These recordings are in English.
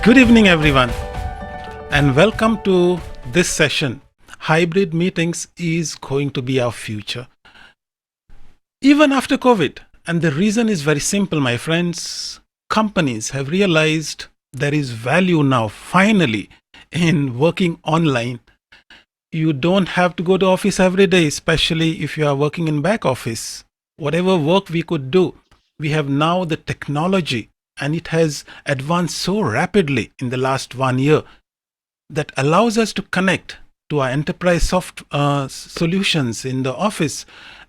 Good evening, everyone, and welcome to this session. Hybrid meetings is going to be our future, even after COVID. And the reason is very simple, my friends. Companies have realized there is value now, finally, in working online. You don't have to go to office every day, especially if you are working in back office. Whatever work we could do, we have now the technology, and it has advanced so rapidly in the last 1 year that allows us to connect to our enterprise solutions in the office.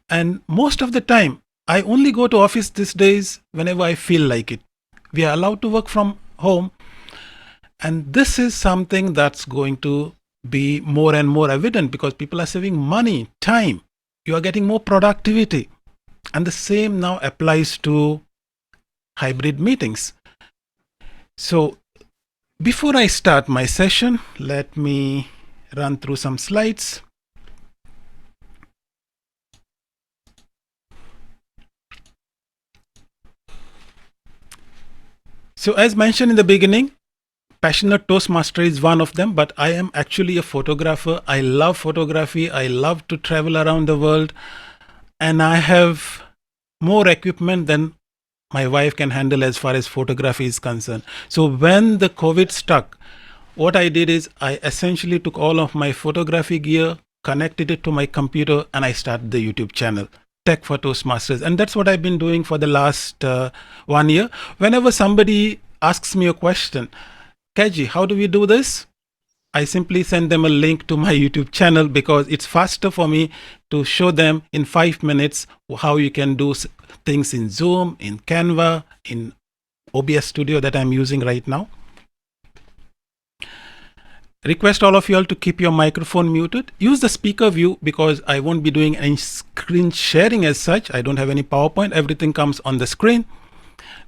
And most of the time, I only go to office these days whenever I feel like it. We are allowed to work from home, and this is something that's going to be more and more evident because people are saving money, time. You are getting more productivity. And the same now applies to hybrid meetings. So before I start my session, let me run through some slides. So as mentioned in the beginning, passionate Toastmaster is one of them, but I am actually a photographer. I love photography. I love to travel around the world, and I have more equipment than my wife can handle as far as photography is concerned. So when the COVID struck, what I did is I essentially took all of my photography gear, connected it to my computer, and I started the YouTube channel, Tech for Toastmasters. And that's what I've been doing for the last 1 year. Whenever somebody asks me a question, Kaji, how do we do this? I simply send them a link to my YouTube channel because it's faster for me to show them in 5 minutes how you can do things in Zoom, in Canva, in OBS Studio that I'm using right now. Request all of you all to keep your microphone muted. Use the speaker view because I won't be doing any screen sharing as such. I don't have any PowerPoint. Everything comes on the screen.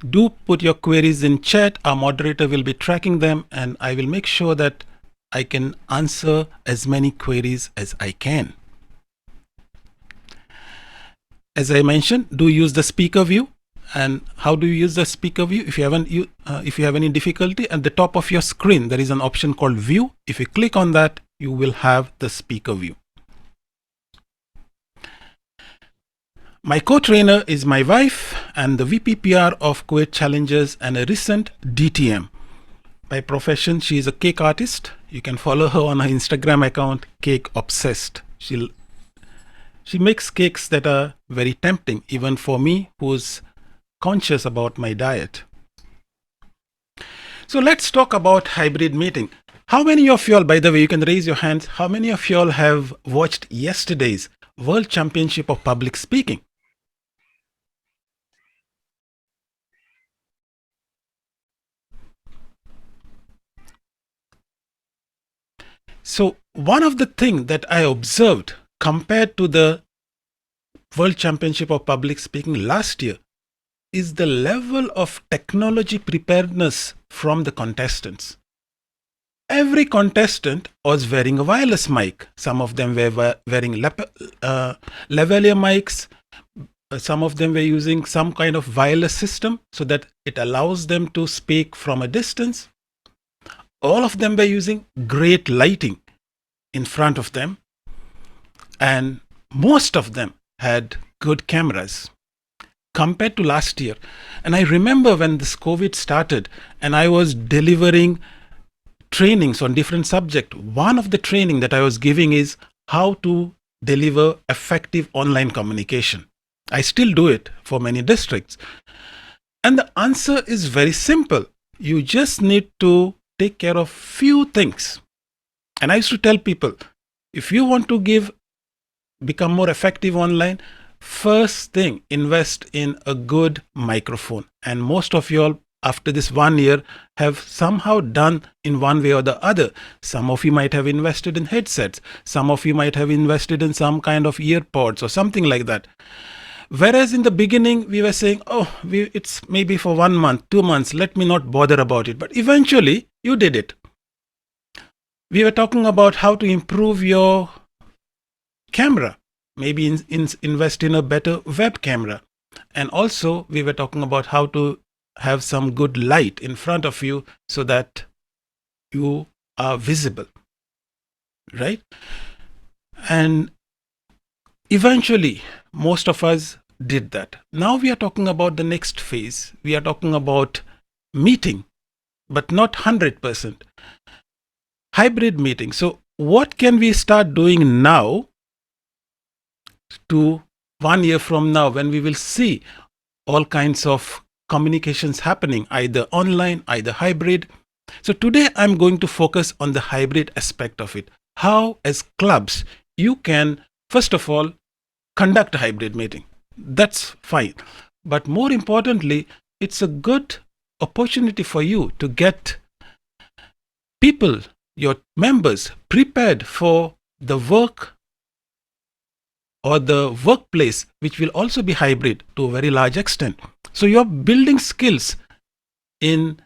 Do put your queries in chat. Our moderator will be tracking them, and I will make sure that I can answer as many queries as I can. As I mentioned, do use the speaker view. And how do you use the speaker view? If you have any difficulty, at the top of your screen there is an option called View. If you click on that, you will have the speaker view. My co-trainer is my wife and the VPPR of Kuwait Challengers and a recent DTM. By profession, she is a cake artist. You can follow her on her Instagram account, Cake Obsessed. She makes cakes that are very tempting, even for me, who's conscious about my diet. So let's talk about hybrid meeting. How many of you all, by the way, you can raise your hands, how many of you all have watched yesterday's World Championship of Public Speaking? So one of the things that I observed compared to the World Championship of Public Speaking last year is the level of technology preparedness from the contestants. Every contestant was wearing a wireless mic. Some of them were wearing lavalier mics. Some of them were using some kind of wireless system so that it allows them to speak from a distance. All of them were using great lighting in front of them, and most of them had good cameras compared to last year. And I remember when this COVID started and I was delivering trainings on different subjects. One of the training that I was giving is how to deliver effective online communication. I still do it for many districts. And the answer is very simple. You just need to take care of few things. And I used to tell people, if you want to become more effective online, first thing, invest in a good microphone. And most of you all, after this 1 year, have somehow done in one way or the other. Some of you might have invested in headsets. Some of you might have invested in some kind of earpods or something like that. Whereas in the beginning, we were saying, it's maybe for 1 month, 2 months, let me not bother about it. But eventually, you did it. We were talking about how to improve your camera. Maybe invest in a better web camera. And also, we were talking about how to have some good light in front of you so that you are visible, right? And eventually, most of us did that. Now we are talking about the next phase. We are talking about meeting, but not 100%. Hybrid meeting. So what can we start doing now to 1 year from now, when we will see all kinds of communications happening, either online, either hybrid? So today I'm going to focus on the hybrid aspect of it. How, as clubs, you can, first of all, conduct a hybrid meeting. That's fine. But more importantly, it's a good opportunity for you to get people, your members, prepared for the work or the workplace, which will also be hybrid to a very large extent. So you're building skills in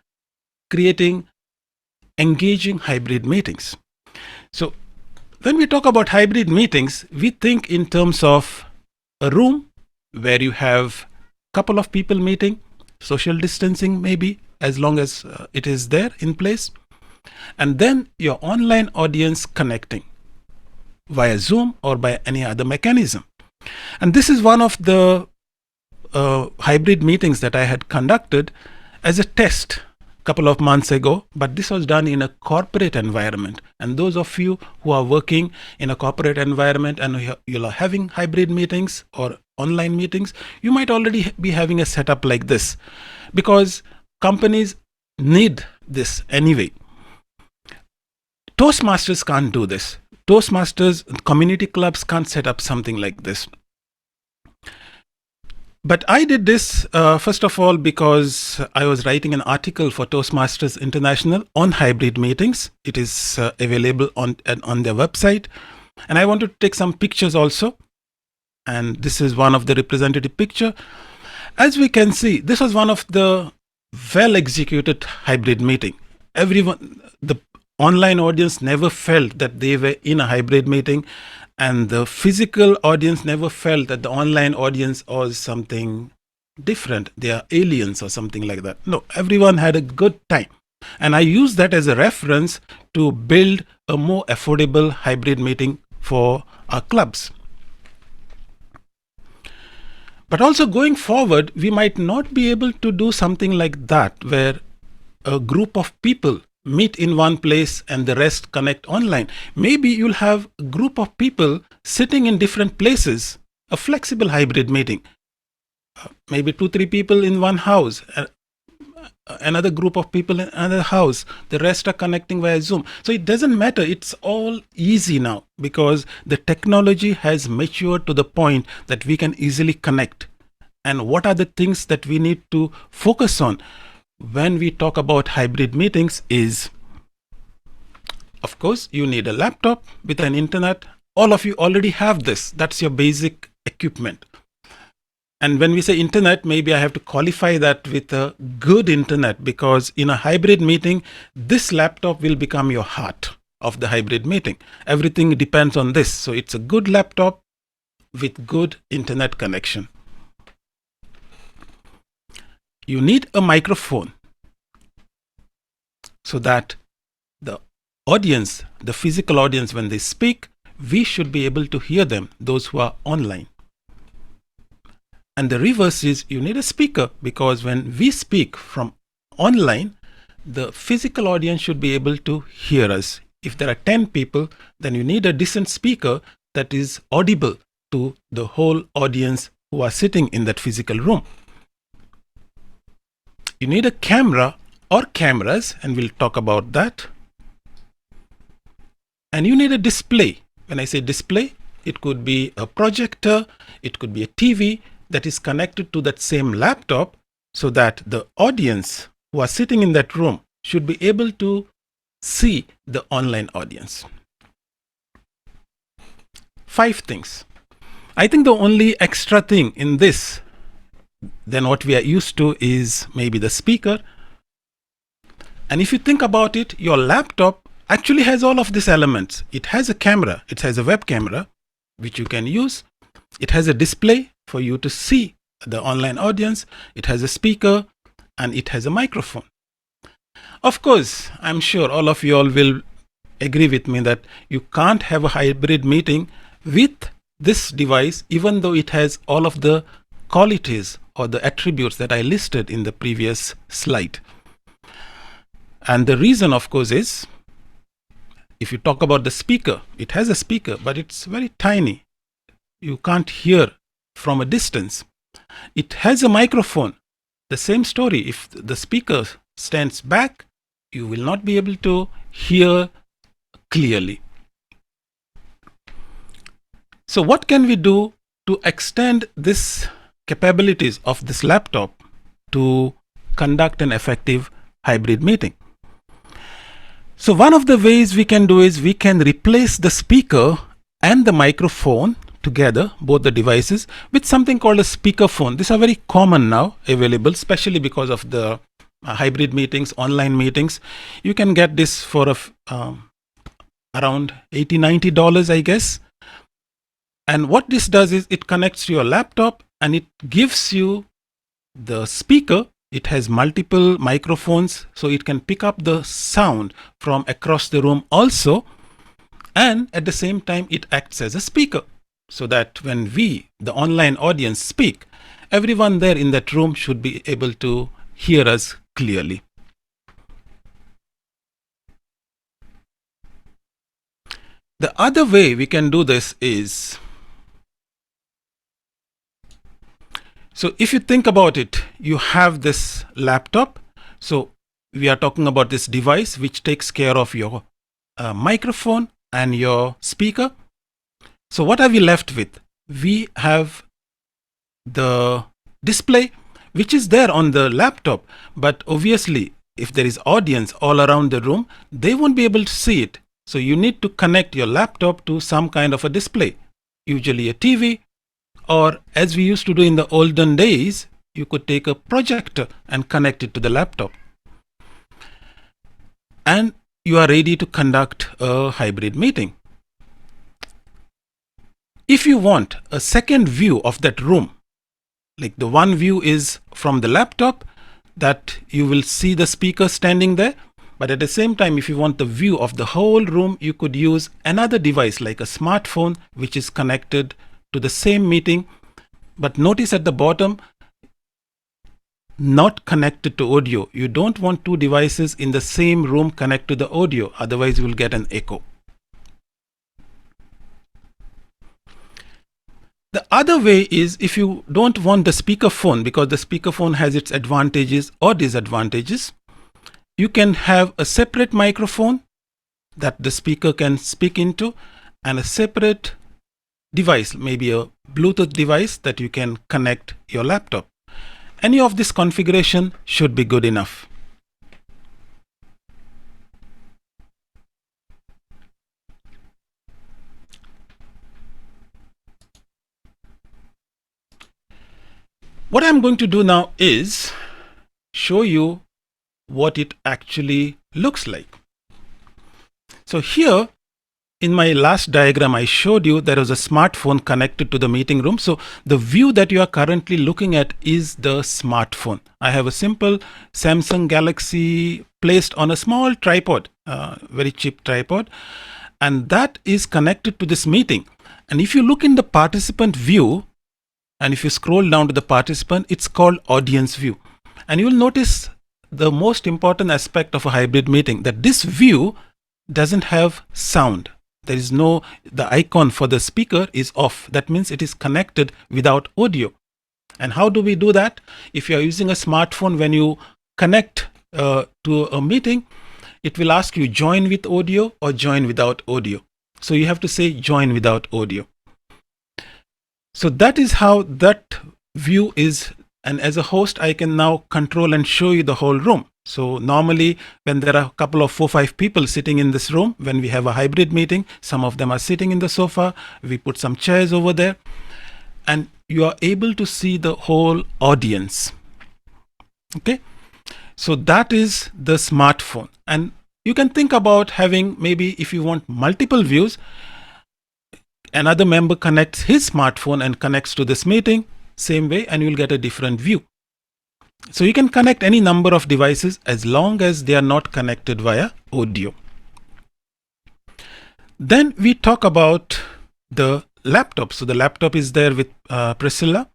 creating engaging hybrid meetings. So when we talk about hybrid meetings, we think in terms of a room where you have a couple of people meeting, social distancing maybe, as long as it is there in place, and then your online audience connecting via Zoom or by any other mechanism. And this is one of the hybrid meetings that I had conducted as a test a couple of months ago, but this was done in a corporate environment. And those of you who are working in a corporate environment and you are having hybrid meetings or online meetings, you might already be having a setup like this, because companies need this anyway. Toastmasters can't do this. Toastmasters, community clubs can't set up something like this. But I did this, first of all, because I was writing an article for Toastmasters International on hybrid meetings. It is available on their website. And I wanted to take some pictures also. And this is one of the representative picture. As we can see, this was one of the well-executed hybrid meeting. Everyone, the online audience never felt that they were in a hybrid meeting, and the physical audience never felt that the online audience was something different. They are aliens or something like that. No, everyone had a good time. And I use that as a reference to build a more affordable hybrid meeting for our clubs. But also going forward, we might not be able to do something like that, where a group of people meet in one place and the rest connect online. Maybe you'll have a group of people sitting in different places, a flexible hybrid meeting. Maybe 2-3 people in one house, another group of people in another house, the rest are connecting via Zoom. So it doesn't matter. It's all easy now, because the technology has matured to the point that we can easily connect. And what are the things that we need to focus on when we talk about hybrid meetings is, of course, you need a laptop with an internet. All of you already have this. That's your basic equipment. And when we say internet, maybe I have to qualify that with a good internet, because in a hybrid meeting, this laptop will become your heart of the hybrid meeting. Everything depends on this. So it's a good laptop with good internet connection. You need a microphone so that the audience, the physical audience, when they speak, we should be able to hear them, those who are online. And the reverse is, you need a speaker, because when we speak from online, the physical audience should be able to hear us. If there are 10 people, then you need a decent speaker that is audible to the whole audience who are sitting in that physical room. You need a camera or cameras, and we'll talk about that. And you need a display. When I say display, it could be a projector, it could be a TV that is connected to that same laptop, so that the audience who are sitting in that room should be able to see the online audience. 5 things. I think the only extra thing in this than what we are used to is maybe the speaker. And if you think about it, your laptop actually has all of these elements. It has a camera, it has a web camera, which you can use. It has a display for you to see the online audience. It has a speaker, and it has a microphone. Of course, I'm sure all of you all will agree with me that you can't have a hybrid meeting with this device, even though it has all of the qualities or the attributes that I listed in the previous slide. And the reason, of course, is if you talk about the speaker, it has a speaker, but it's very tiny. You can't hear from a distance. It has a microphone. The same story. If the speaker stands back, you will not be able to hear clearly. So what can we do to extend this capabilities of this laptop to conduct an effective hybrid meeting? So one of the ways we can do is we can replace the speaker and the microphone together, both the devices, with something called a speakerphone. These are very common now, available, especially because of the hybrid meetings, online meetings. You can get this for around $80-90, I guess. And what this does is it connects to your laptop and it gives you the speaker. It has multiple microphones, so it can pick up the sound from across the room also. And at the same time, it acts as a speaker, so that when we, the online audience, speak, everyone there in that room should be able to hear us clearly. The other way we can do this is, so if you think about it, you have this laptop. So we are talking about this device which takes care of your microphone and your speaker. So what are we left with? We have the display which is there on the laptop, but obviously if there is audience all around the room, they won't be able to see it. So you need to connect your laptop to some kind of a display, usually a TV, or as we used to do in the olden days, you could take a projector and connect it to the laptop. And you are ready to conduct a hybrid meeting. If you want a second view of that room, like the one view is from the laptop, that you will see the speaker standing there. But at the same time, if you want the view of the whole room, you could use another device like a smartphone, which is connected to the same meeting. But notice at the bottom, not connected to audio. You don't want two devices in the same room connect to the audio, otherwise you will get an echo. The other way is if you don't want the speakerphone, because the speakerphone has its advantages or disadvantages, you can have a separate microphone that the speaker can speak into and a separate device, maybe a Bluetooth device that you can connect your laptop. Any of this configuration should be good enough. What I'm going to do now is show you what it actually looks like. So here in my last diagram, I showed you there was a smartphone connected to the meeting room. So the view that you are currently looking at is the smartphone. I have a simple Samsung Galaxy placed on a small tripod, very cheap tripod, and that is connected to this meeting. And if you look in the participant view, and if you scroll down to the participant, it's called audience view. And you will notice the most important aspect of a hybrid meeting, that this view doesn't have sound. There is no, the icon for the speaker is off. That means it is connected without audio. And how do we do that? If you are using a smartphone, when you connect to a meeting, it will ask you join with audio or join without audio. So you have to say join without audio. So that is how that view is. And as a host, I can now control and show you the whole room. So normally when there are a couple of 4-5 people sitting in this room, when we have a hybrid meeting, some of them are sitting in the sofa, we put some chairs over there, and you are able to see the whole audience. Okay. So that is the smartphone. And you can think about having, maybe if you want multiple views, another member connects his smartphone and connects to this meeting, same way, and you'll get a different view. So you can connect any number of devices as long as they are not connected via audio. Then we talk about the laptop. So the laptop is there with Priscilla.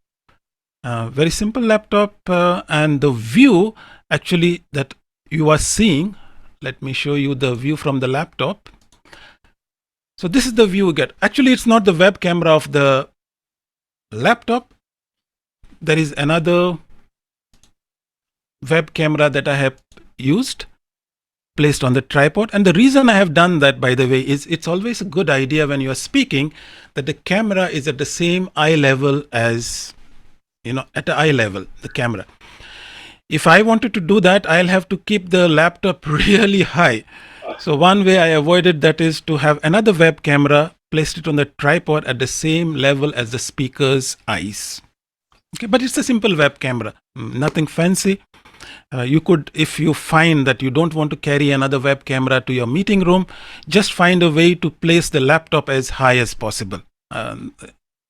Very simple laptop, and the view actually that you are seeing, let me show you the view from the laptop. So this is the view you get. Actually, it's not the web camera of the laptop. There is another web camera that I have used, placed on the tripod. And the reason I have done that, by the way, is it's always a good idea when you are speaking that the camera is at the same eye level as, at the eye level, the camera. If I wanted to do that, I'll have to keep the laptop really high. So one way I avoided that is to have another web camera, placed it on the tripod at the same level as the speaker's eyes. Okay, but it's a simple web camera, nothing fancy. You could, if you find that you don't want to carry another web camera to your meeting room, just find a way to place the laptop as high as possible.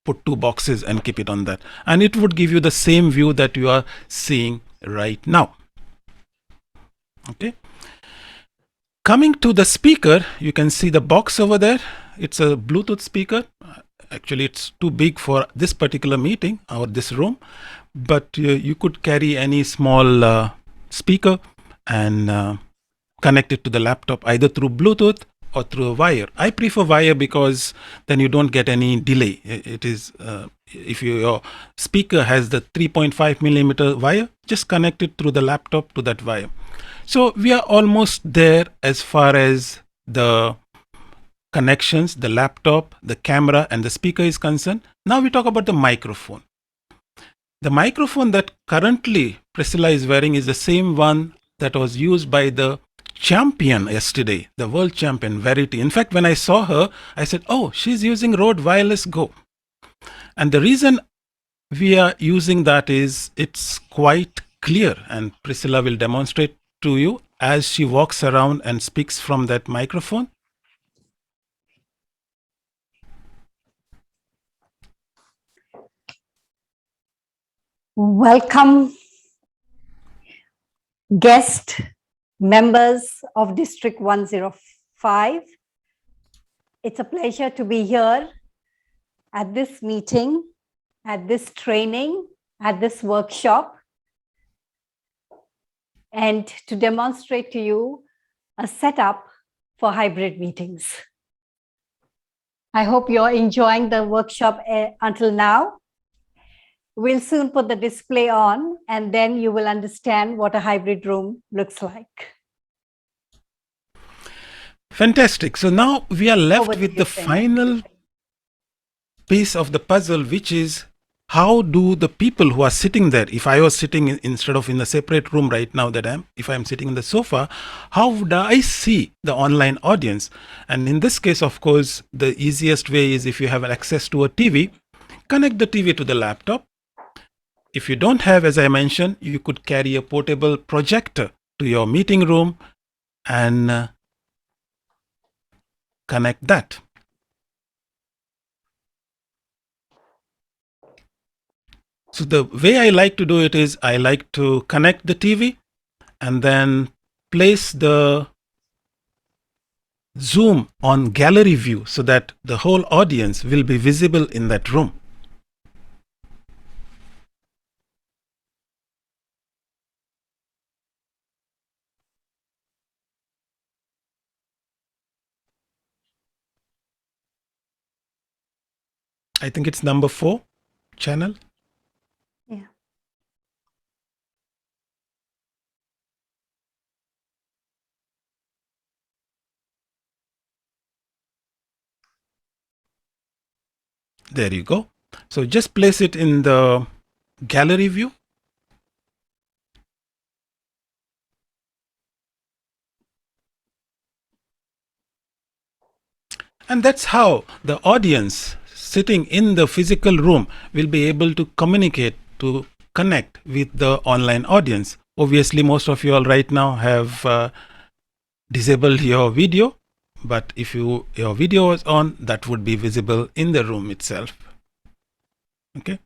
Put two boxes and keep it on that. And it would give you the same view that you are seeing right now. Okay. Coming to the speaker, you can see the box over there. It's a Bluetooth speaker. Actually, it's too big for this particular meeting or this room, but you could carry any small speaker and connect it to the laptop either through Bluetooth or through a wire. I prefer wire because then you don't get any delay. It is if your speaker has the 3.5 millimeter wire, just connect it through the laptop to that wire. So we are almost there as far as the connections, the laptop, the camera, and the speaker is concerned. Now we talk about the microphone. The microphone that currently Priscilla is wearing is the same one that was used by the champion yesterday, the world champion, Baretto. In fact, when I saw her, I said, oh, she's using Rode Wireless Go. And the reason we are using that is it's quite clear, and Priscilla will demonstrate to you as she walks around and speaks from that microphone. Welcome, guest members of District 105. It's a pleasure to be here at this meeting, at this training, at this workshop, and to demonstrate to you a setup for hybrid meetings. I hope you're enjoying the workshop until now. We'll soon put the display on, and then you will understand what a hybrid room looks like. Fantastic. So now we are left with the final piece of the puzzle, which is how do the people who are sitting there, if I was sitting instead of in a separate room right now if I'm sitting in the sofa, how would I see the online audience? And in this case, of course, the easiest way is if you have access to a TV, connect the TV to the laptop. If you don't have, as I mentioned, you could carry a portable projector to your meeting room and connect that. So the way I like to do it is I like to connect the TV and then place the zoom on gallery view so that the whole audience will be visible in that room. I think it's number 4 channel. Yeah. There you go. So just place it in the gallery view. And that's how the audience sitting in the physical room will be able to communicate, to connect with the online audience. Obviously, most of you all right now have disabled your video, but if your video was on, that would be visible in the room itself. Okay.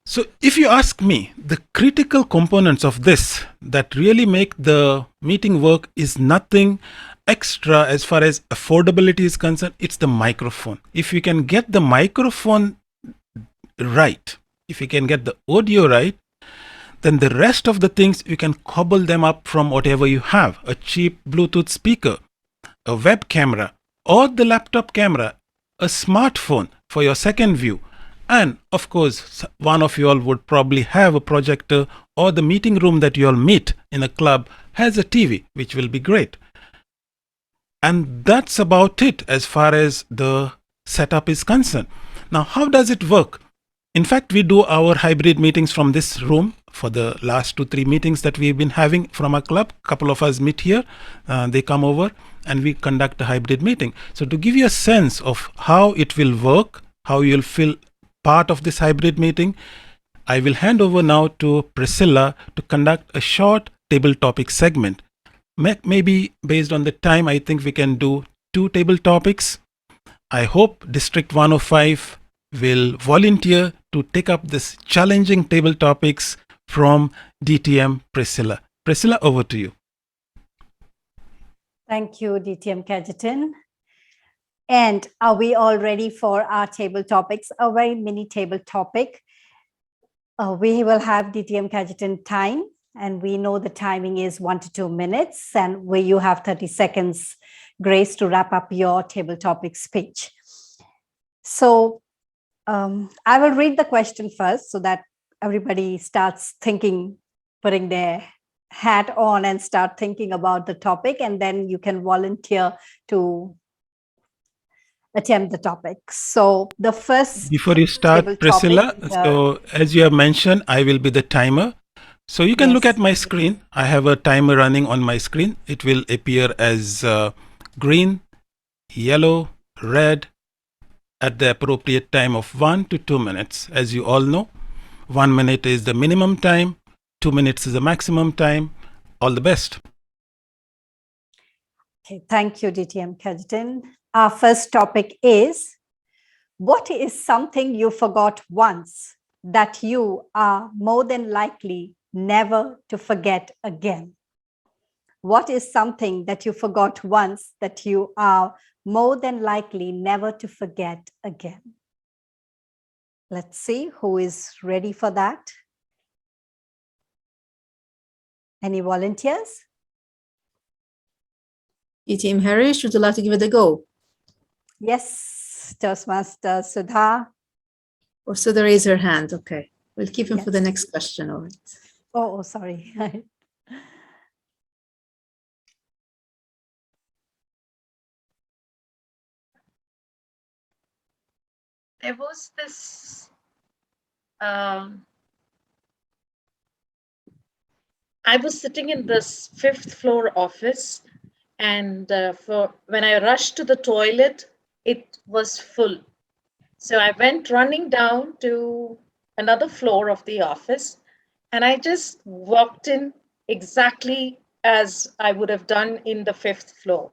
So if you ask me, the critical components of this that really make the meeting work is nothing extra as far as affordability is concerned. It's the microphone. If you can get the microphone right, if you can get the audio right, then the rest of the things you can cobble them up from whatever you have, a cheap Bluetooth speaker, a web camera, or the laptop camera, a smartphone for your second view. And of course, one of you all would probably have a projector, or the meeting room that you all meet in a club has a TV, which will be great. And that's about it as far as the setup is concerned. Now, how does it work? In fact, we do our hybrid meetings from this room for the last 2-3 meetings that we've been having from our club. A couple of us meet here, they come over, and we conduct a hybrid meeting. So to give you a sense of how it will work, how you'll feel part of this hybrid meeting, I will hand over now to Priscilla to conduct a short table topic segment. Maybe based on the time, I think we can do 2 table topics. I hope District 105 will volunteer to take up this challenging table topics from DTM Priscilla. Priscilla, over to you. Thank you, DTM CAJETAN. And are we all ready for our table topics? A very mini table topic. We will have DTM CAJETAN time, and we know the timing is 1 to 2 minutes, and where you have 30 seconds grace to wrap up your table topic speech. So I will read the question first so that everybody starts thinking, putting their hat on and start thinking about the topic, and then you can volunteer to attempt the topic. So the first Before you start, Priscilla, so as you have mentioned, I will be the timer. So you can look at my screen. I have a timer running on my screen. It will appear as green, yellow, red at the appropriate time of 1 to 2 minutes. As you all know, 1 minute is the minimum time, 2 minutes is the maximum time. All the best. Okay, thank you, DTM CAJETAN. Our first topic is, what is something you forgot once that you are more than likely never to forget again? What is something that you forgot once that you are more than likely never to forget again? Let's see who is ready for that. Any volunteers? DTM Harish, would you like to give it a go? Yes, Toastmaster Sudha. Or Sudha raise her hand. Okay, we'll keep him for the next question. All right. Oh, sorry. There was this I was sitting in this 5th floor office, and when I rushed to the toilet, it was full. So I went running down to another floor of the office, and I just walked in exactly as I would have done in the 5th floor.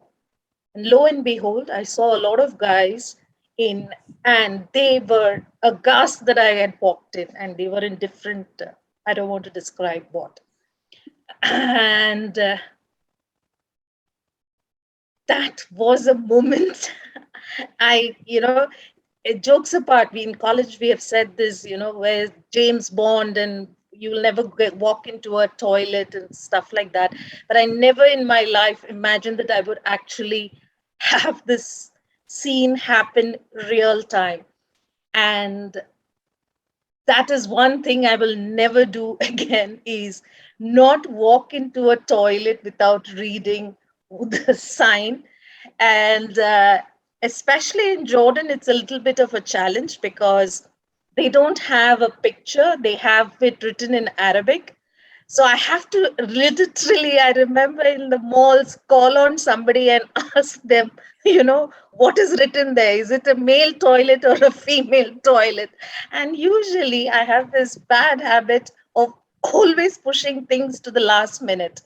And lo and behold, I saw a lot of guys in, and they were aghast that I had walked in, and they were in different, I don't want to describe what. And that was a moment. Jokes apart, in college we have said this, where James Bond and you will never walk into a toilet and stuff like that. But I never in my life imagined that I would actually have this scene happen real time. And that is one thing I will never do again, is not walk into a toilet without reading the sign. And especially in Jordan, it's a little bit of a challenge because they don't have a picture. They have it written in Arabic. So I have to literally, I remember in the malls, call on somebody and ask them, what is written there? Is it a male toilet or a female toilet? And usually I have this bad habit of always pushing things to the last minute.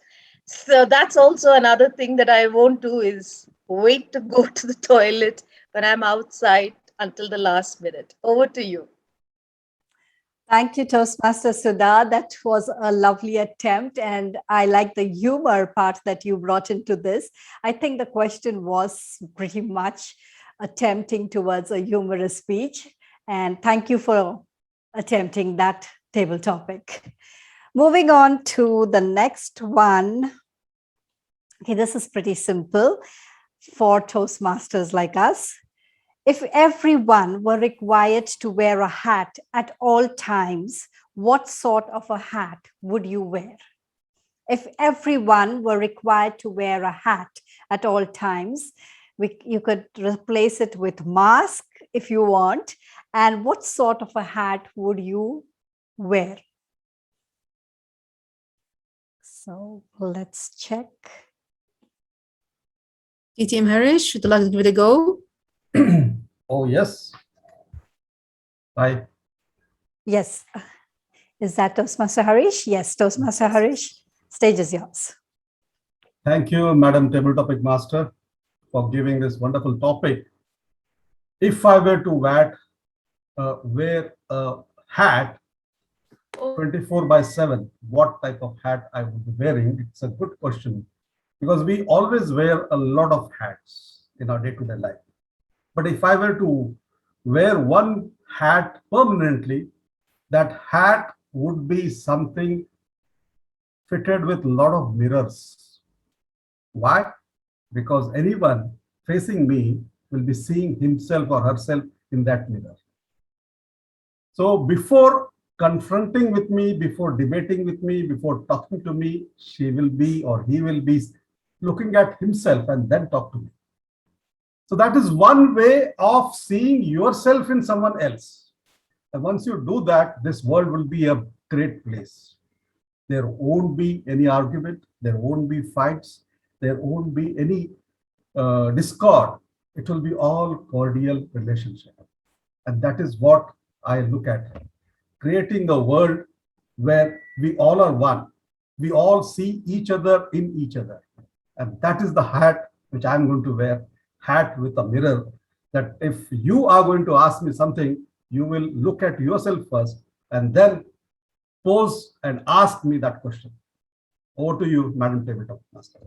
So that's also another thing that I won't do, is wait to go to the toilet when I'm outside until the last minute. Over to you. Thank you, Toastmaster Sudha. That was a lovely attempt. And I like the humor part that you brought into this. I think the question was pretty much attempting towards a humorous speech. And thank you for attempting that table topic. Moving on to the next one. Okay, this is pretty simple for Toastmasters like us. If everyone were required to wear a hat at all times, what sort of a hat would you wear? If everyone were required to wear a hat at all times, you could replace it with mask if you want. And what sort of a hat would you wear? So let's check. DTM Harish, would you like to give it a go? Oh, yes. Hi. Yes. Is that Toastmaster Harish? Yes, Toastmaster Harish. Stage is yours. Thank you, Madam Table Topic Master, for giving this wonderful topic. If I were to wear a hat 24/7, what type of hat I would be wearing? It's a good question, because we always wear a lot of hats in our day-to-day life. But if I were to wear one hat permanently, that hat would be something fitted with a lot of mirrors. Why? Because anyone facing me will be seeing himself or herself in that mirror. So before confronting with me, before debating with me, before talking to me, she will be or he will be looking at himself and then talk to me. So that is one way of seeing yourself in someone else. And once you do that, this world will be a great place. There won't be any argument, there won't be fights, there won't be any discord. It will be all cordial relationship. And that is what I look at. Creating a world where we all are one. We all see each other in each other. And that is the hat which I'm going to wear. Hat with a mirror, that if you are going to ask me something, you will look at yourself first and then pose and ask me that question. Over to you, Madam Table Topic Master.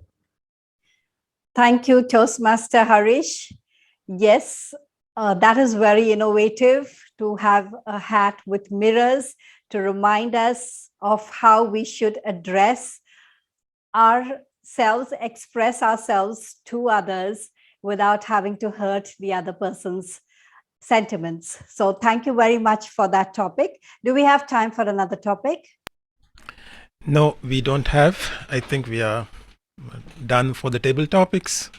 Thank you, Toastmaster Harish. Yes, that is very innovative to have a hat with mirrors to remind us of how we should address ourselves, express ourselves to others without having to hurt the other person's sentiments. So thank you very much for that topic. Do we have time for another topic? No, we don't have. I think we are done for the table topics.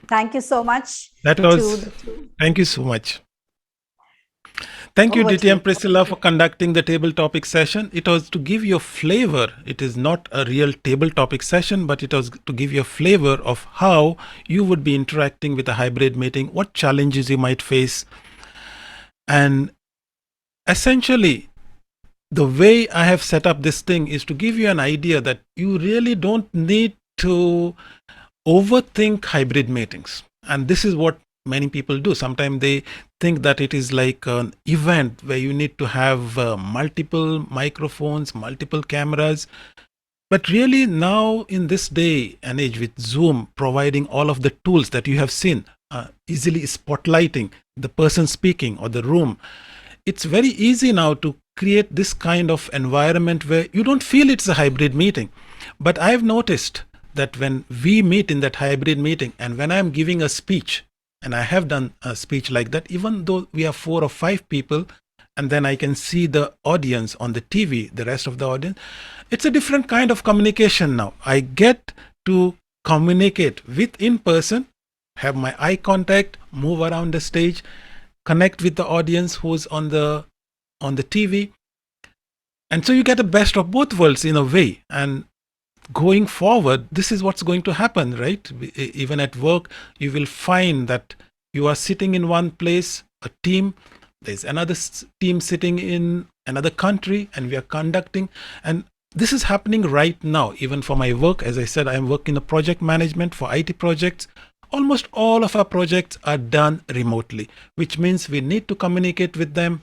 Thank you so much. Thank you so much. Thank you, DTM Priscilla, for conducting the table topic session. It was to give you a flavor. It is not a real table topic session, but it was to give you a flavor of how you would be interacting with a hybrid meeting, what challenges you might face. And essentially, the way I have set up this thing is to give you an idea that you really don't need to overthink hybrid meetings. And this is what many people do. Sometimes they think that it is like an event where you need to have multiple microphones, multiple cameras. But really now in this day and age with Zoom providing all of the tools that you have seen, easily spotlighting the person speaking or the room, it's very easy now to create this kind of environment where you don't feel it's a hybrid meeting. But I've noticed that when we meet in that hybrid meeting and when I'm giving a speech, and I have done a speech like that, even though we are 4 or 5 people, and then I can see the audience on the TV, the rest of the audience, it's a different kind of communication now. I get to communicate with in person, have my eye contact, move around the stage, connect with the audience who's on the TV. And so you get the best of both worlds in a way. And going forward, this is what's going to happen, right? Even at work, you will find that you are sitting in one place, a team, there's another team sitting in another country, and we are conducting. And this is happening right now, even for my work. As I said, I am working in project management for IT projects. Almost all of our projects are done remotely, which means we need to communicate with them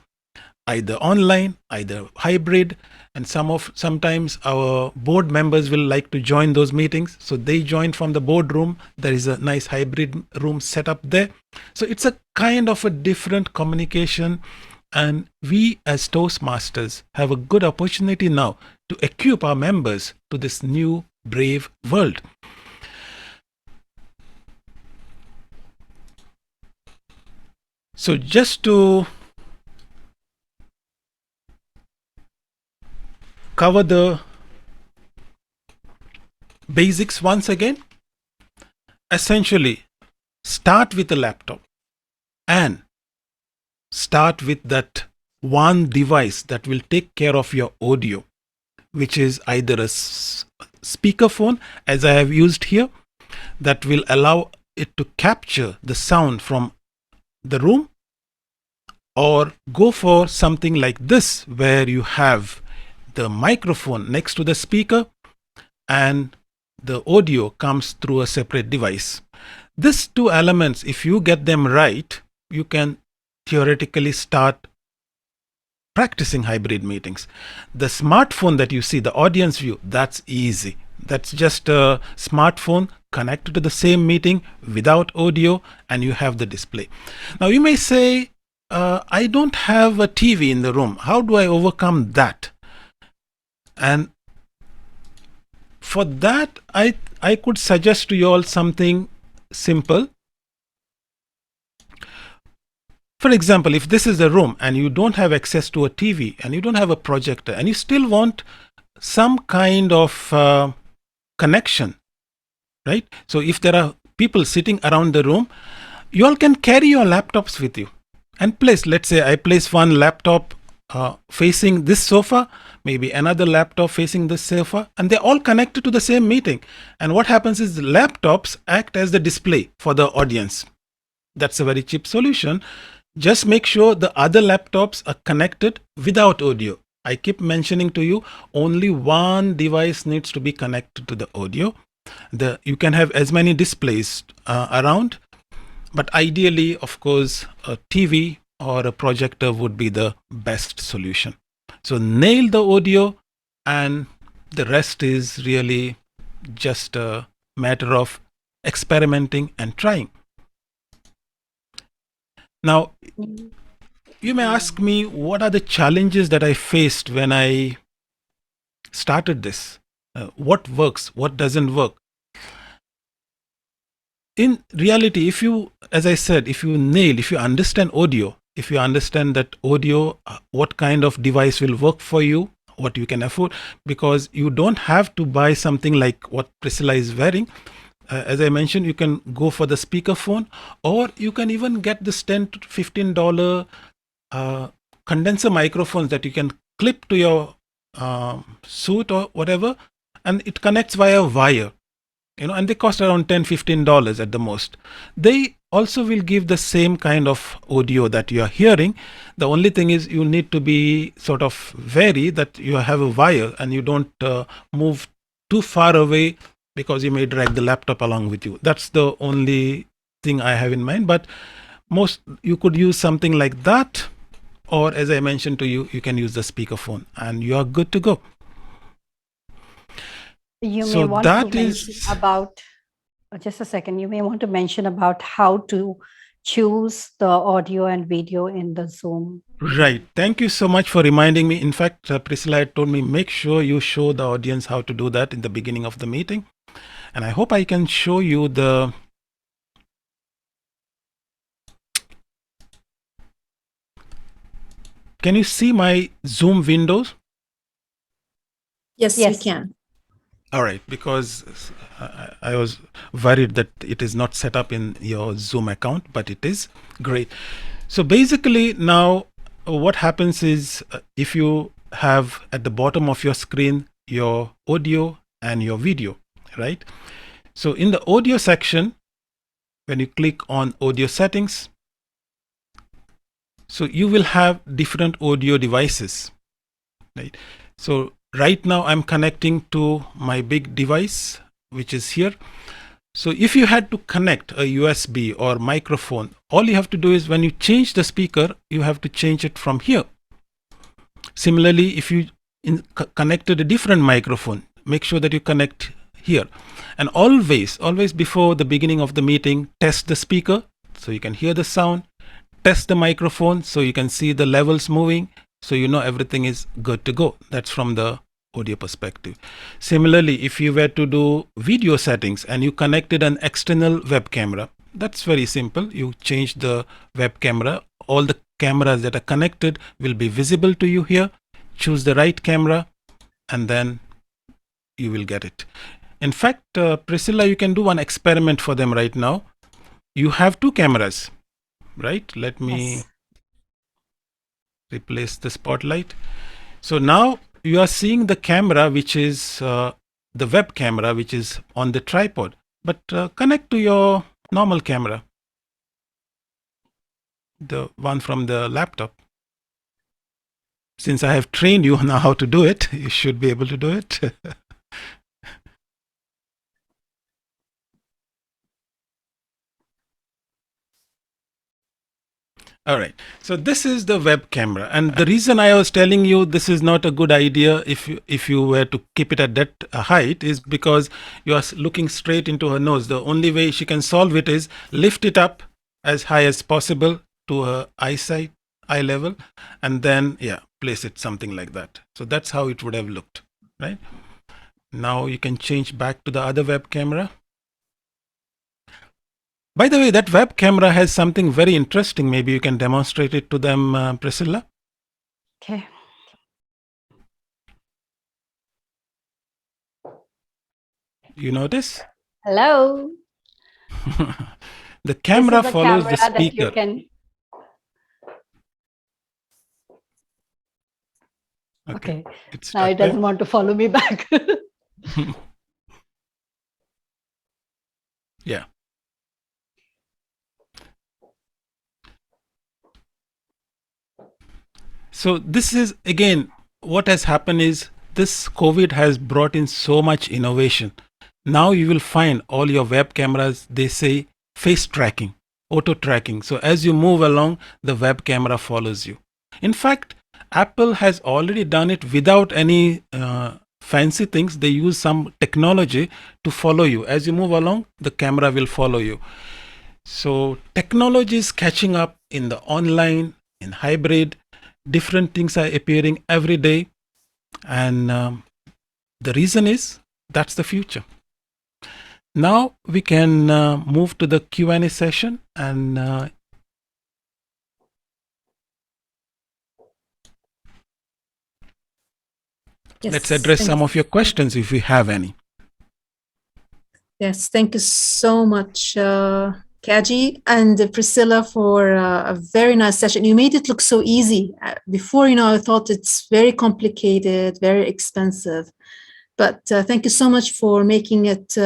either online, either hybrid, and sometimes our board members will like to join those meetings, so they join from the boardroom. There is a nice hybrid room set up there. So it's a kind of a different communication, and we as Toastmasters have a good opportunity now to equip our members to this new brave world. So just to cover the basics once again, essentially start with a laptop and start with that one device that will take care of your audio, which is either a speakerphone, as I have used here, that will allow it to capture the sound from the room, or go for something like this where you have the microphone next to the speaker and the audio comes through a separate device. These two elements, if you get them right, you can theoretically start practicing hybrid meetings. The smartphone that you see, the audience view, that's easy. That's just a smartphone connected to the same meeting without audio, and you have the display. Now you may say, I don't have a TV in the room. How do I overcome that? And for that, I could suggest to you all something simple. For example, if this is a room and you don't have access to a TV and you don't have a projector and you still want some kind of connection, right? So if there are people sitting around the room, you all can carry your laptops with you and place, let's say I place one laptop facing this sofa, maybe another laptop facing this sofa, and they're all connected to the same meeting. And what happens is the laptops act as the display for the audience. That's a very cheap solution. Just make sure the other laptops are connected without audio. I keep mentioning to you, only one device needs to be connected to the audio. You can have as many displays around, but ideally, of course, a TV or a projector would be the best solution. So nail the audio, and the rest is really just a matter of experimenting and trying. Now, you may ask me, what are the challenges that I faced when I started this? What works? What doesn't work? In reality, if you, as I said, if you understand audio, if you understand that audio, what kind of device will work for you, what you can afford, because you don't have to buy something like what Priscilla is wearing. As I mentioned, you can go for the speakerphone, or you can even get this $10 to $15 condenser microphones that you can clip to your suit or whatever, and it connects via wire, and they cost around $10 to $15 at the most. They also will give the same kind of audio that you are hearing. The only thing is you need to be sort of wary that you have a wire and you don't move too far away, because you may drag the laptop along with you. That's the only thing I have in mind. But you could use something like that, or as I mentioned to you, you can use the speakerphone and you are good to go. You may So want that to is mention about, just a second, you may want to mention about how to choose the audio and video in the Zoom. right. Thank you so much for reminding me. In fact, Priscilla had told me, make sure you show the audience how to do that in the beginning of the meeting. And I hope I can show you the Can you see my Zoom windows? Yes, Yes. we can. All right, because I was worried that it is not set up in your Zoom account, but it is. Great. So basically now what happens is, if you have at the bottom of your screen your audio and your video, right? So in the audio section, when you click on audio settings, so you will have different audio devices, right? So right now I'm connecting to my big device, which is here. So if you had to connect a USB or microphone, all you have to do is, when you change the speaker, you have to change it from here. Similarly, if you connected a different microphone, make sure that you connect here. And always before the beginning of the meeting, test the speaker so you can hear the sound, test the microphone so you can see the levels moving, so you know everything is good to go. That's from the audio perspective. Similarly, if you were to do video settings and you connected an external web camera, that's very simple. You change the web camera. All the cameras that are connected will be visible to you here. Choose the right camera and then you will get it. In fact, Priscilla, you can do one experiment for them right now. You have two cameras, right? Let me Yes. replace the spotlight. So now you are seeing the camera, which is the web camera, which is on the tripod, but connect to your normal camera, the one from the laptop. Since I have trained you now how to do it, you should be able to do it. All right. So this is the web camera, and the reason I was telling you this is not a good idea if you were to keep it at that height is because you are looking straight into her nose. The only way she can solve it is lift it up as high as possible to her eye level, and then place it something like that. So that's how it would have looked, right? Now you can change back to the other web camera. By the way, that web camera has something very interesting. Maybe you can demonstrate it to them, Priscilla. Okay. You notice? Hello. The camera This is follows the camera that you speaker. can. Okay. It's Now stuck it doesn't there. want to follow me back. Yeah. So this is, again, what has happened is this COVID has brought in so much innovation. Now you will find all your web cameras, they say face tracking, auto tracking. So as you move along, the web camera follows you. In fact, Apple has already done it without any fancy things. They use some technology to follow you. As you move along, the camera will follow you. So technology is catching up in the online, in hybrid. Different things are appearing every day. And the reason is that's the future. Now we can move to the Q&A session, and Yes, let's address thank some you. of your questions if you have any. Yes, thank you so much, Kaji and Priscilla, for a very nice session. You made it look so easy. Before, I thought it's very complicated, very expensive. But thank you so much for making it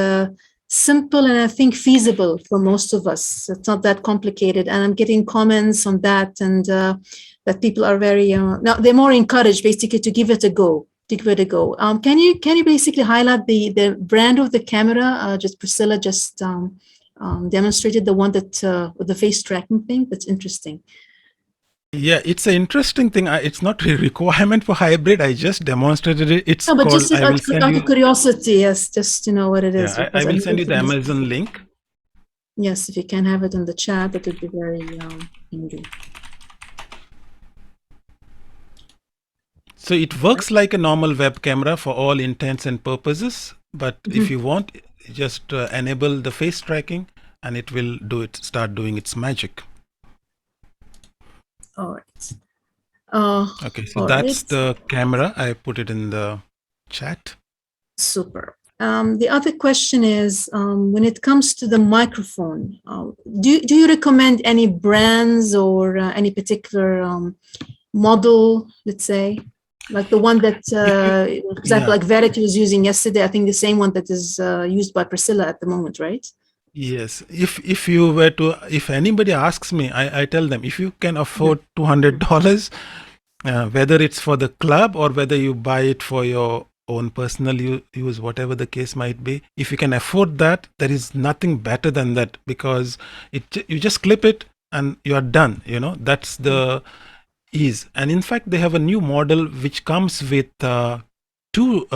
simple and I think feasible for most of us. It's not that complicated. And I'm getting comments on that, and that people are very, now they're more encouraged basically to give it a go. Can you basically highlight the brand of the camera? Just Priscilla just demonstrated the one that with the face tracking thing. That's interesting. Yeah, it's an interesting thing. It's not a requirement for hybrid. I just demonstrated it. It's No, but called, just I will out send of you, curiosity, yes, just to know what it is. I because will know send you the it is- Amazon link. Yes, if you can have it in the chat, that would be very handy. So it works like a normal web camera for all intents and purposes. But if you want, just enable the face tracking and it will start doing its magic. All right. Okay, so all that's right. the camera. I put it in the chat. Super. The other question is, when it comes to the microphone, do you recommend any brands or any particular model, let's say? Like the one that, for example, like Baretto was using yesterday, I think the same one that is used by Priscilla at the moment, right? Yes. If anybody asks me, I tell them, if you can afford $200, whether it's for the club or whether you buy it for your own personal use, whatever the case might be, if you can afford that, there is nothing better than that, because you just clip it and you are done. That's the ease. And in fact, they have a new model which comes with two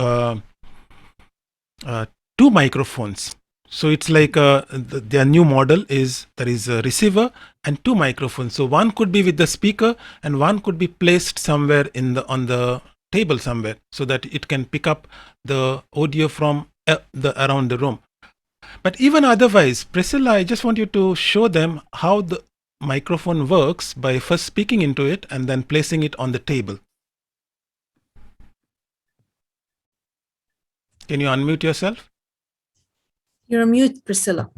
microphones. So it's like their new model is there is a receiver and two microphones. So one could be with the speaker and one could be placed somewhere on the table somewhere, so that it can pick up the audio from around the room. But even otherwise, Priscilla, I just want you to show them how the microphone works by first speaking into it and then placing it on the table. Can you unmute yourself? You're on mute, Priscilla.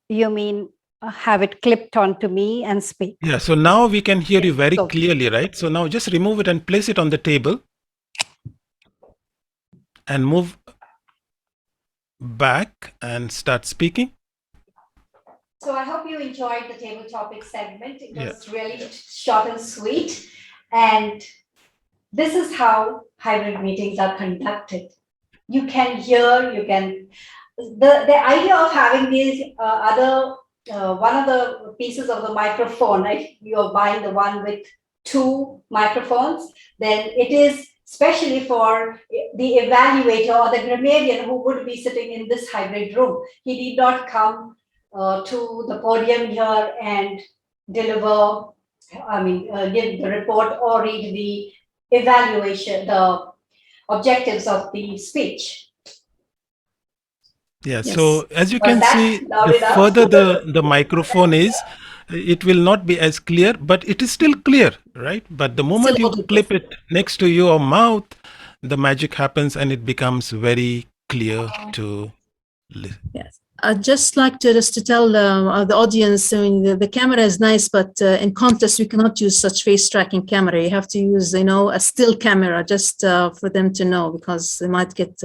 You mean have it clipped onto me and speak? Yeah, so now we can hear you very So- clearly, right? So now just remove it and place it on the table and move back and start speaking. So I hope you enjoyed the table topic segment. It Yeah. was really short and sweet. And this is how hybrid meetings are conducted. You can hear, the idea of having these one of the pieces of the microphone, right? You're buying the one with two microphones, then it is especially for the evaluator or the grammarian who would be sitting in this hybrid room. He need not come to the podium here and deliver, give the report or read the evaluation, the objectives of the speech. Yeah, Yes. so as you Was can that see, loud the enough? further the microphone is, it will not be as clear, but it is still clear, right? But the moment you audible. clip it next to your mouth, the magic happens and it becomes very clear to listen. Yes. I'd just like to tell the audience, I mean, the camera is nice, but in contest, we cannot use such face tracking camera. You have to use, a still camera just for them to know, because they might get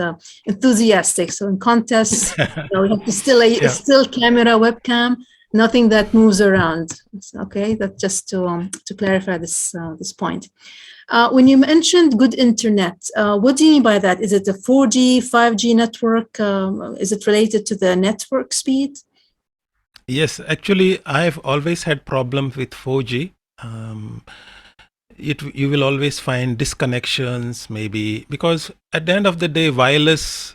enthusiastic. So in contests, we have to still a still camera webcam, nothing that moves around. Okay, that's just to clarify this point. When you mentioned good internet, what do you mean by that? Is it a 4G, 5G network? Is it related to the network speed? Yes, actually, I've always had problems with 4G. You will always find disconnections, maybe, because at the end of the day, wireless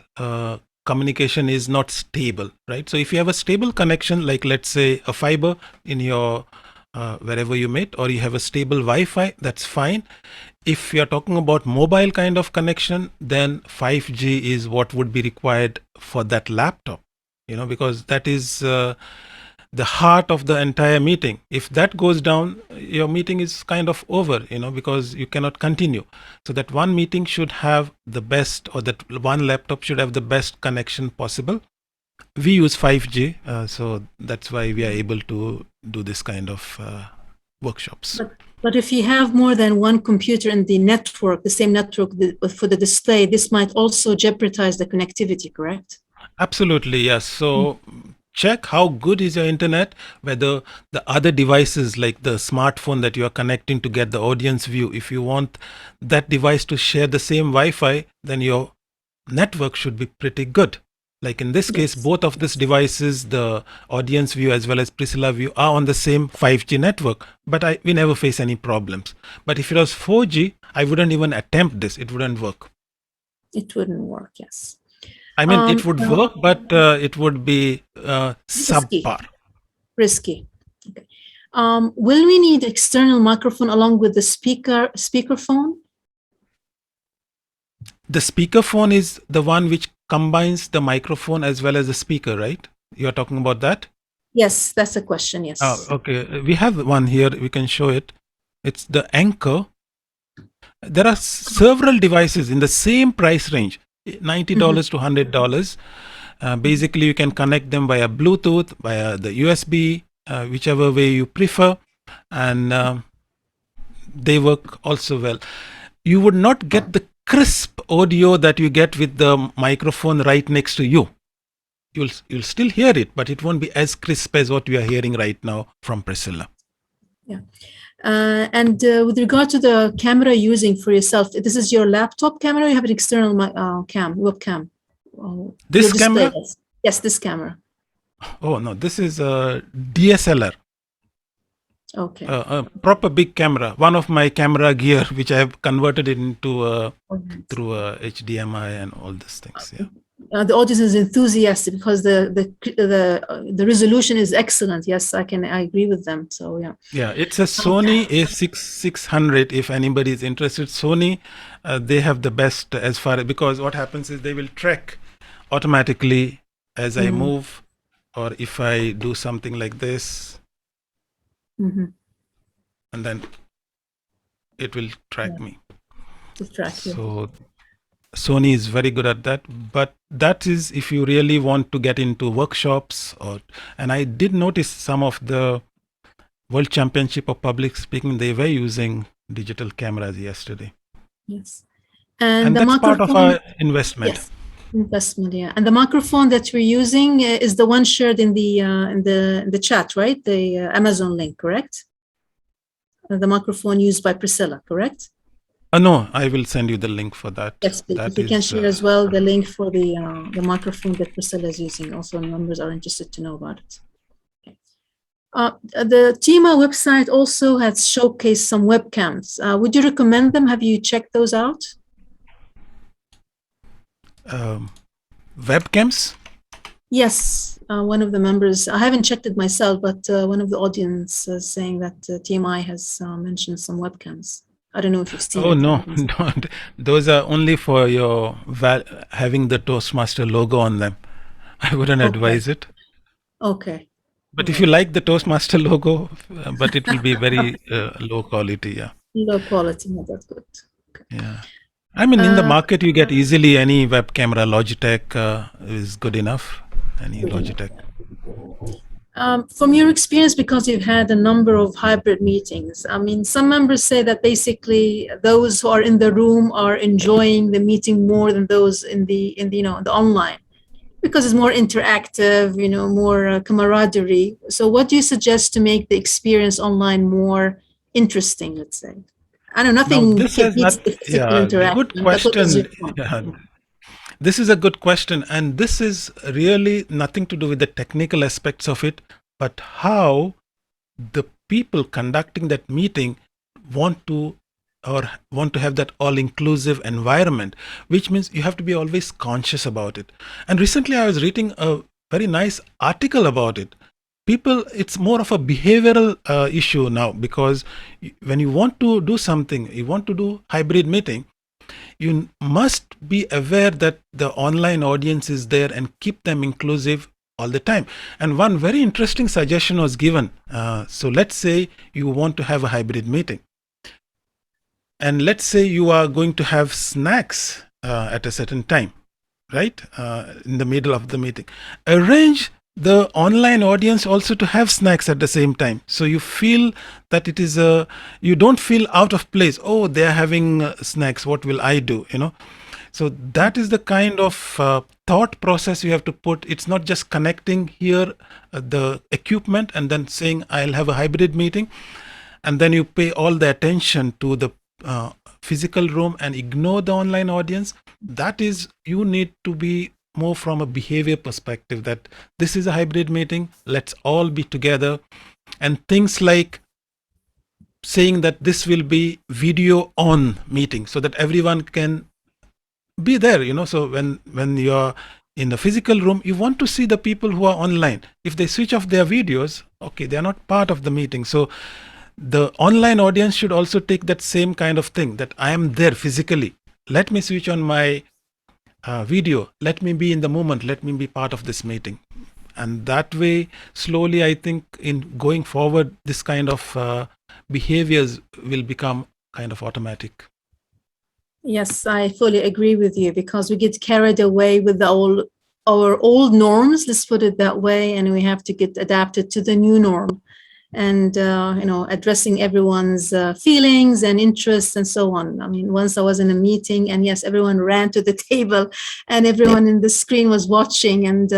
communication is not stable, right? So if you have a stable connection, like let's say a fiber in your wherever you meet, or you have a stable Wi-Fi, that's fine. If you're talking about mobile kind of connection, then 5G is what would be required for that laptop, because that is the heart of the entire meeting. If that goes down, your meeting is kind of over, because you cannot continue. So that one meeting should have the best, or that one laptop should have the best connection possible. We use 5G, so that's why we are able to do this kind of workshops. But if you have more than one computer in the network, the same network for the display, this might also jeopardize the connectivity, correct? Absolutely, yes. So check how good is your internet, whether the other devices like the smartphone that you are connecting to get the audience view, if you want that device to share the same Wi-Fi, then your network should be pretty good. Like in this case, both of these devices, the audience view as well as Priscilla view, are on the same 5G network, but we never face any problems. But if it was 4G, I wouldn't even attempt this. It wouldn't work. It wouldn't work, yes. I mean, it would work, but it would be subpar. Risky. Okay. Will we need external microphone along with the speakerphone? The speakerphone is the one which combines the microphone as well as the speaker, right? You're talking about that? Yes, that's a question, yes. Oh, okay. We have one here. We can show it. It's the Anchor. There are several devices in the same price range, $90 to $100. Basically, you can connect them via Bluetooth, via the USB, whichever way you prefer. And they work also well. You would not get the crisp audio that you get with the microphone right next to you. You'll still hear it, but it won't be as crisp as what we are hearing right now from Priscilla. Yeah. And with regard to the camera using for yourself, this is your laptop camera, or you have an external webcam? This camera? Yes, this camera. Oh, no, this is a DSLR. Okay. A proper big camera. One of my camera gear, which I have converted it into through HDMI and all these things. Yeah. The audience is enthusiastic because the resolution is excellent. Yes, I agree with them. So yeah. Yeah, it's a Sony A600. If anybody is interested, Sony, they have the best as far as, because what happens is they will track automatically as I move, or if I do something like this, and then it will track me. To track you. So Sony is very good at that, but that is if you really want to get into workshops, and I did notice some of the World Championship of Public Speaking, they were using digital cameras yesterday. Yes. And the that's part of microphone, our investment. yes, investment, yeah. And the microphone that we're using is the one shared in the chat, right? The Amazon link, correct? The microphone used by Priscilla, correct? No, I will send you the link for that. Yes, please. That If you can is, share as well the link for the microphone that Priscilla is using. Also, members are interested to know about it. The TMA website also has showcased some webcams. Would you recommend them? Have you checked those out? webcams? Yes, one of the members, I haven't checked it myself, but one of the audience is saying that TMI has mentioned some webcams. I don't know if you've seen Oh, it. no, don't. Those are only for your having the Toastmaster logo on them. I wouldn't advise it. Okay. But if you like the Toastmaster logo, but it will be very low quality, yeah. Low quality, no, that's good. Okay. Yeah. I mean, in the market, you get easily any web camera. Logitech is good enough. Any Logitech. From your experience, because you've had a number of hybrid meetings, I mean, some members say that basically those who are in the room are enjoying the meeting more than those in the online, because it's more interactive, more camaraderie. So what do you suggest to make the experience online more interesting, let's say? I know nothing Now, this is beats the physical interaction. good question. This is a good question, and this is really nothing to do with the technical aspects of it, but how the people conducting that meeting want to have that all-inclusive environment, which means you have to be always conscious about it. And recently I was reading a very nice article about it. People, it's more of a behavioral issue now, because when you want to do something, you want to do hybrid meeting, you must be aware that the online audience is there and keep them inclusive all the time. And one very interesting suggestion was given. So let's say you want to have a hybrid meeting. And let's say you are going to have snacks at a certain time, right? In the middle of the meeting. Arrange the online audience also to have snacks at the same time. So you feel that it is you don't feel out of place. Oh, they're having snacks. What will I do? So that is the kind of thought process you have to put. It's not just connecting here the equipment and then saying I'll have a hybrid meeting, and then you pay all the attention to the physical room and ignore the online audience. That is, you need to be more from a behavior perspective, that this is a hybrid meeting, let's all be together. And things like saying that this will be video on meeting so that everyone can be there, so when you're in the physical room, you want to see the people who are online. If they switch off their videos, okay, they're not part of the meeting. So the online audience should also take that same kind of thing, that I am there physically. Let me switch on my video. Let me be in the moment. Let me be part of this meeting. And that way, slowly, I think in going forward, this kind of behaviors will become kind of automatic. Yes, I fully agree with you, because we get carried away with our old norms, let's put it that way, and we have to get adapted to the new norm. And addressing everyone's feelings and interests and so on. I mean, once I was in a meeting, and yes, everyone ran to the table and everyone in the screen was watching, and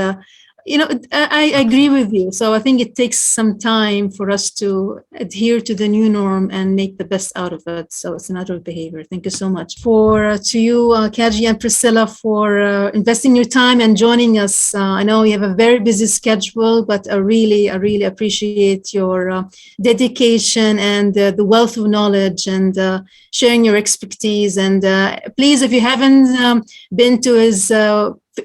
I agree with you. So I think it takes some time for us to adhere to the new norm and make the best out of it. So it's an adult behavior. Thank you so much to you, Kaji and Priscilla, for investing your time and joining us. I know you have a very busy schedule, but I really appreciate your dedication and the wealth of knowledge and sharing your expertise. And please, if you haven't been to his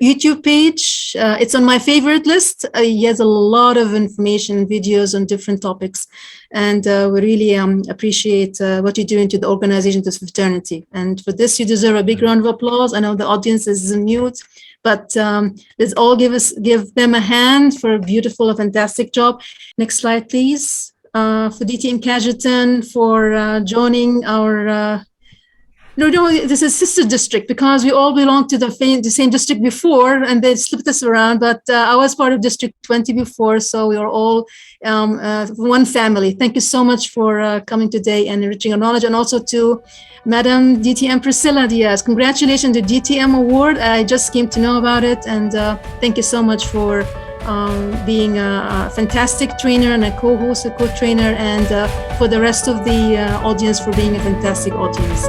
YouTube page, it's on my favorite list. He has a lot of information, videos on different topics, and we really appreciate what you do into the organization, this fraternity. And for this, you deserve a big round of applause. I know the audience is mute, but let's all give them a hand for a beautiful, fantastic job. Next slide, please. For DTM CAJETAN for joining our no, this is sister district because we all belong to the same district before, and they slipped us around. But I was part of District 20 before, so we are all one family. Thank you so much for coming today and enriching our knowledge, and also to Madam DTM Priscilla Diaz. Congratulations to the DTM Award. I just came to know about it, and thank you so much for being a fantastic trainer and a co-host, a co-trainer, and for the rest of the audience for being a fantastic audience.